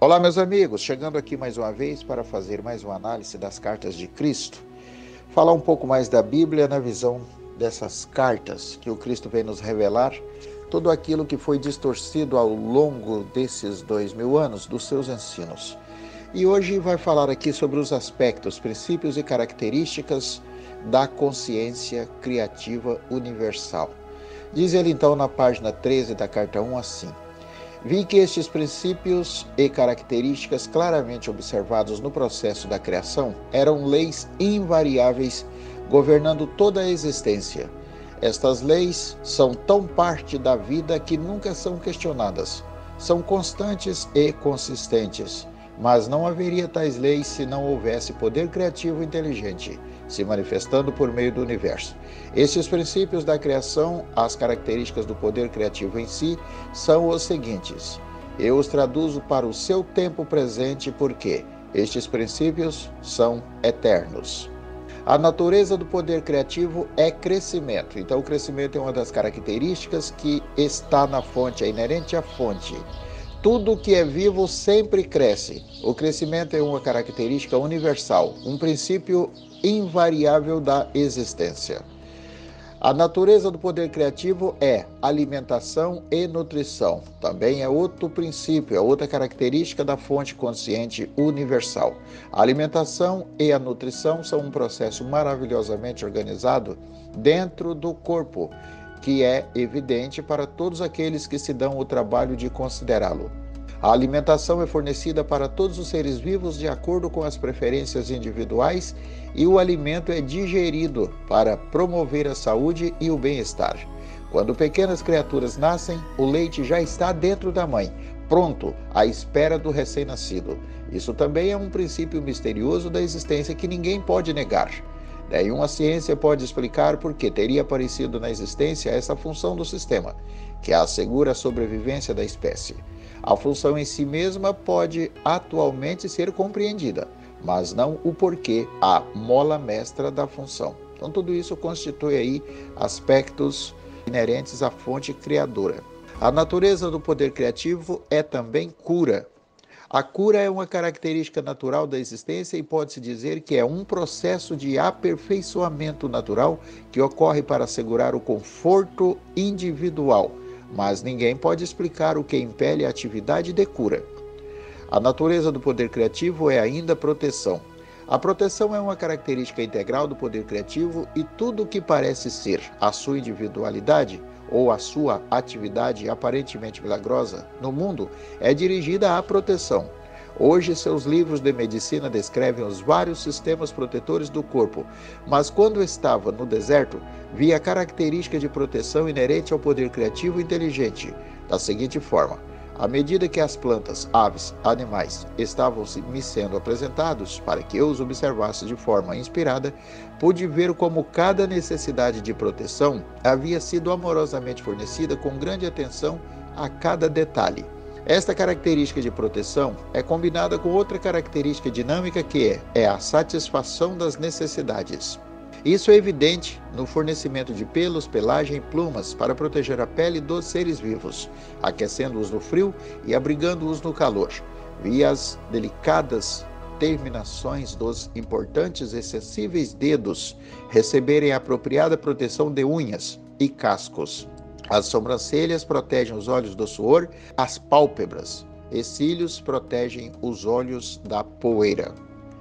Olá, meus amigos, chegando aqui mais uma vez para fazer mais uma análise das cartas de Cristo, falar um pouco mais da Bíblia na visão dessas cartas que o Cristo vem nos revelar, tudo aquilo que foi distorcido ao longo desses 2000 anos dos seus ensinos. E hoje vai falar aqui sobre os aspectos, princípios e características da consciência criativa universal. Diz ele então na página 13 da carta 1 assim: vi que estes princípios e características claramente observados no processo da criação eram leis invariáveis governando toda a existência. Estas leis são tão parte da vida que nunca são questionadas. São constantes e consistentes, mas não haveria tais leis se não houvesse poder criativo inteligente se manifestando por meio do universo. Estes princípios da criação, as características do poder criativo em si, são os seguintes. Eu os traduzo para o seu tempo presente porque estes princípios são eternos. A natureza do poder criativo é crescimento. Então, o crescimento é uma das características que está na fonte, é inerente à fonte. Tudo que é vivo sempre cresce. O crescimento é uma característica universal, um princípio invariável da existência. A natureza do poder criativo é alimentação e nutrição. Também é outro princípio, é outra característica da fonte consciente universal. A alimentação e a nutrição são um processo maravilhosamente organizado dentro do corpo, que é evidente para todos aqueles que se dão o trabalho de considerá-lo. A alimentação é fornecida para todos os seres vivos de acordo com as preferências individuais e o alimento é digerido para promover a saúde e o bem-estar. Quando pequenas criaturas nascem, o leite já está dentro da mãe, pronto, à espera do recém-nascido. Isso também é um princípio misterioso da existência que ninguém pode negar. Nenhuma ciência pode explicar por que teria aparecido na existência essa função do sistema, que assegura a sobrevivência da espécie. A função em si mesma pode atualmente ser compreendida, mas não o porquê, a mola mestra da função. Então tudo isso constitui aí aspectos inerentes à fonte criadora. A natureza do poder criativo é também cura. A cura é uma característica natural da existência e pode-se dizer que é um processo de aperfeiçoamento natural que ocorre para assegurar o conforto individual, mas ninguém pode explicar o que impele a atividade de cura. A natureza do poder criativo é ainda proteção. A proteção é uma característica integral do poder criativo e tudo o que parece ser a sua individualidade ou a sua atividade aparentemente milagrosa no mundo é dirigida à proteção. Hoje, seus livros de medicina descrevem os vários sistemas protetores do corpo, mas quando estava no deserto, via a característica de proteção inerente ao poder criativo inteligente, da seguinte forma: à medida que as plantas, aves, animais estavam me sendo apresentados para que eu os observasse de forma inspirada, pude ver como cada necessidade de proteção havia sido amorosamente fornecida com grande atenção a cada detalhe. Esta característica de proteção é combinada com outra característica dinâmica que é a satisfação das necessidades. Isso é evidente no fornecimento de pelos, pelagem e plumas para proteger a pele dos seres vivos, aquecendo-os no frio e abrigando-os no calor, via as delicadas terminações dos importantes e sensíveis dedos receberem a apropriada proteção de unhas e cascos. As sobrancelhas protegem os olhos do suor, as pálpebras e cílios protegem os olhos da poeira.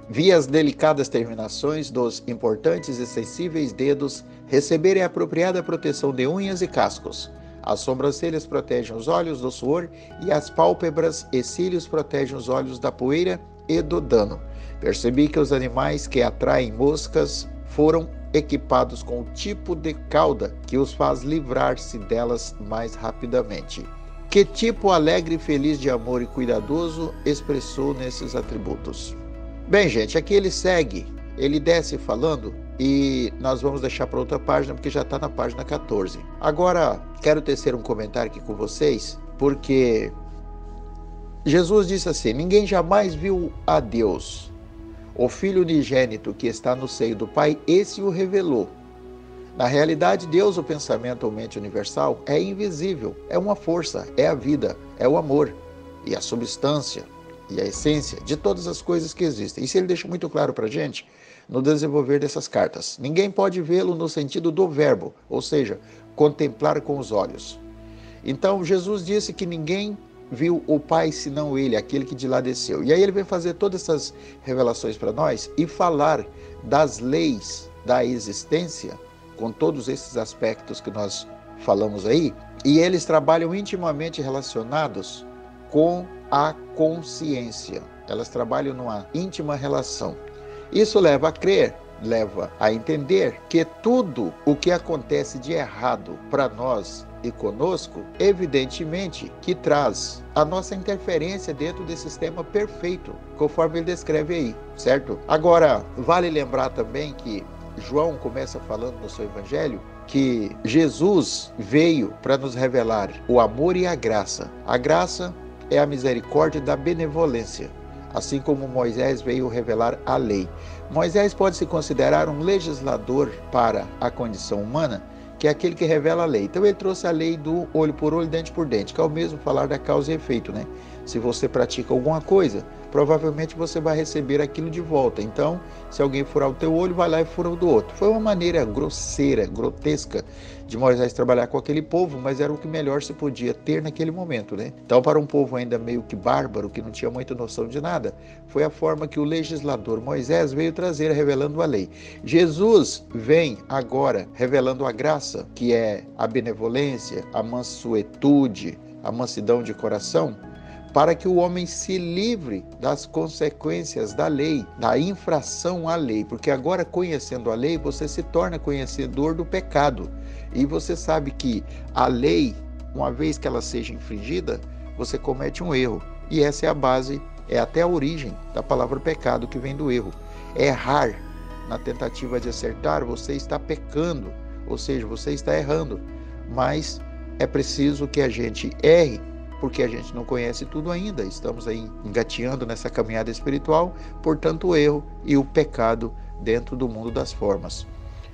Via as delicadas terminações dos importantes e sensíveis dedos receberem a apropriada proteção de unhas e cascos. As sobrancelhas protegem os olhos do suor e as pálpebras e cílios protegem os olhos da poeira e do dano. Percebi que os animais que atraem moscas foram equipados com o tipo de cauda que os faz livrar-se delas mais rapidamente. Que tipo alegre, feliz de amor e cuidadoso expressou nesses atributos? Bem, gente, aqui ele segue, ele desce falando e nós vamos deixar para outra página porque já está na página 14. Agora, quero tecer um comentário aqui com vocês, porque Jesus disse assim: ninguém jamais viu a Deus. O Filho unigênito que está no seio do Pai, esse o revelou. Na realidade, Deus, o pensamento ou mente universal, é invisível, é uma força, é a vida, é o amor e a substância e a essência de todas as coisas que existem. Isso ele deixa muito claro para a gente no desenvolver dessas cartas. Ninguém pode vê-lo no sentido do verbo, ou seja, contemplar com os olhos. Então, Jesus disse que ninguém viu o Pai senão ele, aquele que de lá desceu. E aí ele vem fazer todas essas revelações para nós e falar das leis da existência, com todos esses aspectos que nós falamos aí, e eles trabalham intimamente relacionados com a consciência. Elas trabalham numa íntima relação. Isso leva a crer, leva a entender que tudo o que acontece de errado para nós e conosco, evidentemente que traz a nossa interferência dentro desse sistema perfeito, conforme ele descreve aí, certo? Agora, vale lembrar também que João começa falando no seu evangelho que Jesus veio para nos revelar o amor e a graça. A graça é a misericórdia da benevolência, assim como Moisés veio revelar a lei. Moisés pode se considerar um legislador para a condição humana, que é aquele que revela a lei. Então ele trouxe a lei do olho por olho, dente por dente, que é o mesmo falar da causa e efeito, né? Se você pratica alguma coisa, provavelmente você vai receber aquilo de volta. Então, se alguém furar o teu olho, vai lá e fura o do outro. Foi uma maneira grosseira, grotesca de Moisés trabalhar com aquele povo, mas era o que melhor se podia ter naquele momento, né? Então, para um povo ainda meio que bárbaro, que não tinha muita noção de nada, foi a forma que o legislador Moisés veio trazer, revelando a lei. Jesus vem agora revelando a graça, que é a benevolência, a mansuetude, a mansidão de coração, para que o homem se livre das consequências da lei, da infração à lei, porque agora, conhecendo a lei, você se torna conhecedor do pecado, e você sabe que a lei, uma vez que ela seja infringida, você comete um erro, e essa é a base, é até a origem da palavra pecado, que vem do erro. Errar na tentativa de acertar, você está pecando, ou seja, você está errando, mas é preciso que a gente erre, porque a gente não conhece tudo ainda, estamos aí engateando nessa caminhada espiritual, portanto o erro e o pecado dentro do mundo das formas.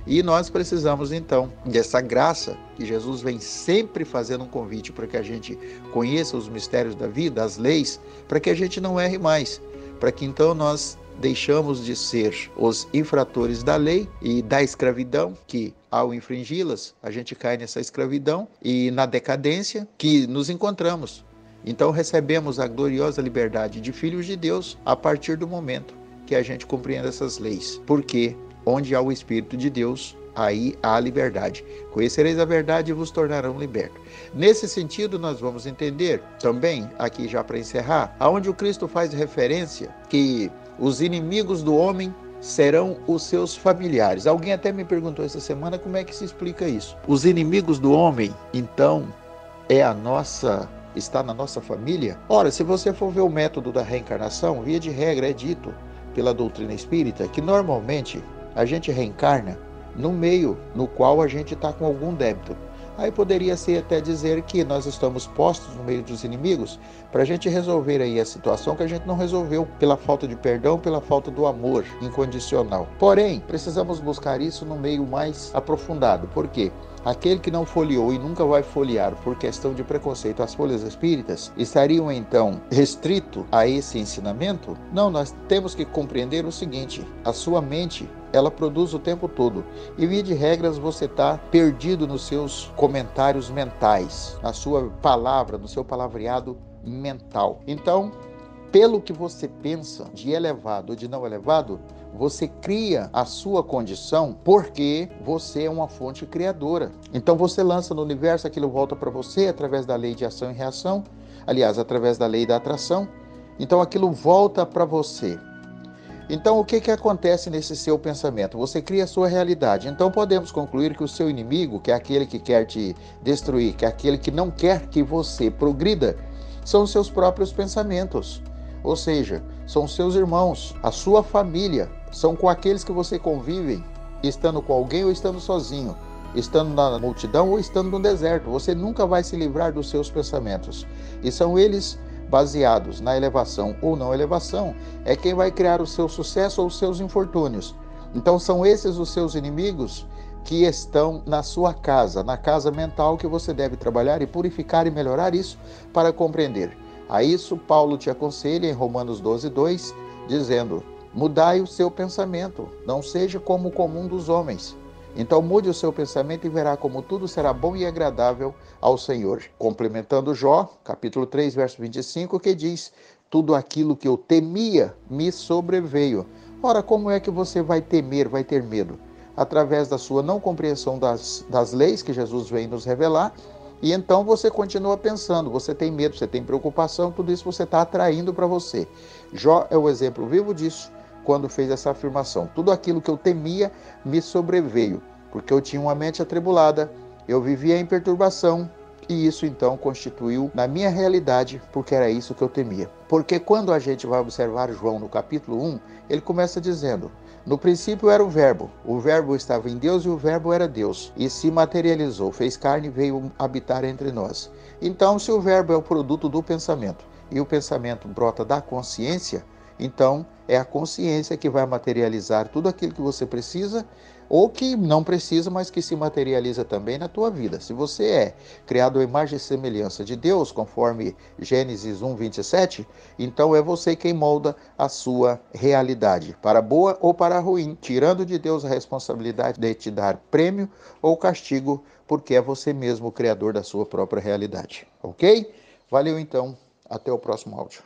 E nós precisamos então dessa graça, que Jesus vem sempre fazendo um convite para que a gente conheça os mistérios da vida, as leis, para que a gente não erre mais, para que então nós deixamos de ser os infratores da lei e da escravidão, que ao infringi-las, a gente cai nessa escravidão e na decadência que nos encontramos. Então recebemos a gloriosa liberdade de filhos de Deus a partir do momento que a gente compreende essas leis. Porque onde há o Espírito de Deus, aí há a liberdade. Conhecereis a verdade e vos tornarão libertos. Nesse sentido, nós vamos entender também, aqui já para encerrar, aonde o Cristo faz referência que os inimigos do homem serão os seus familiares. Alguém até me perguntou essa semana como é que se explica isso. Os inimigos do homem, então, está na nossa família? Ora, se você for ver o método da reencarnação, via de regra é dito pela doutrina espírita que normalmente a gente reencarna no meio no qual a gente está com algum débito. Aí poderia ser até dizer que nós estamos postos no meio dos inimigos para a gente resolver aí a situação que a gente não resolveu pela falta de perdão, pela falta do amor incondicional. Porém, precisamos buscar isso no meio mais aprofundado. Por quê? Aquele que não folheou e nunca vai folhear por questão de preconceito as folhas espíritas, estariam então restrito a esse ensinamento? Não, nós temos que compreender o seguinte: a sua mente, ela produz o tempo todo. E via de regras você está perdido nos seus comentários mentais, na sua palavra, no seu palavreado mental. Então, pelo que você pensa de elevado ou de não elevado, você cria a sua condição porque você é uma fonte criadora. Então você lança no universo, aquilo volta para você através da lei de ação e reação, aliás, através da lei da atração. Então aquilo volta para você. Então o que acontece nesse seu pensamento? Você cria a sua realidade. Então podemos concluir que o seu inimigo, que é aquele que quer te destruir, que é aquele que não quer que você progrida, são os seus próprios pensamentos. Ou seja, são seus irmãos, a sua família, são com aqueles que você convive, estando com alguém ou estando sozinho, estando na multidão ou estando no deserto. Você nunca vai se livrar dos seus pensamentos. E são eles, baseados na elevação ou não elevação, é quem vai criar o seu sucesso ou os seus infortúnios. Então são esses os seus inimigos que estão na sua casa, na casa mental, que você deve trabalhar e purificar e melhorar isso para compreender. A isso, Paulo te aconselha em Romanos 12:2, dizendo: mudai o seu pensamento, não seja como o comum dos homens. Então mude o seu pensamento e verá como tudo será bom e agradável ao Senhor. Complementando Jó, capítulo 3, verso 25, que diz: tudo aquilo que eu temia me sobreveio. Ora, como é que você vai temer, vai ter medo? Através da sua não compreensão das leis que Jesus vem nos revelar. E então você continua pensando, você tem medo, você tem preocupação, tudo isso você está atraindo para você. Jó é o exemplo vivo disso, quando fez essa afirmação. Tudo aquilo que eu temia me sobreveio, porque eu tinha uma mente atribulada, eu vivia em perturbação, e isso então constituiu na minha realidade, porque era isso que eu temia. Porque quando a gente vai observar João no capítulo 1, ele começa dizendo: no princípio era o Verbo estava em Deus e o Verbo era Deus, e se materializou, fez carne e veio habitar entre nós. Então, se o Verbo é o produto do pensamento, e o pensamento brota da consciência, então é a consciência que vai materializar tudo aquilo que você precisa, ou que não precisa, mas que se materializa também na tua vida. Se você é criado à imagem e semelhança de Deus, conforme Gênesis 1:27, então é você quem molda a sua realidade, para boa ou para ruim, tirando de Deus a responsabilidade de te dar prêmio ou castigo, porque é você mesmo o criador da sua própria realidade. Ok? Valeu então, até o próximo áudio.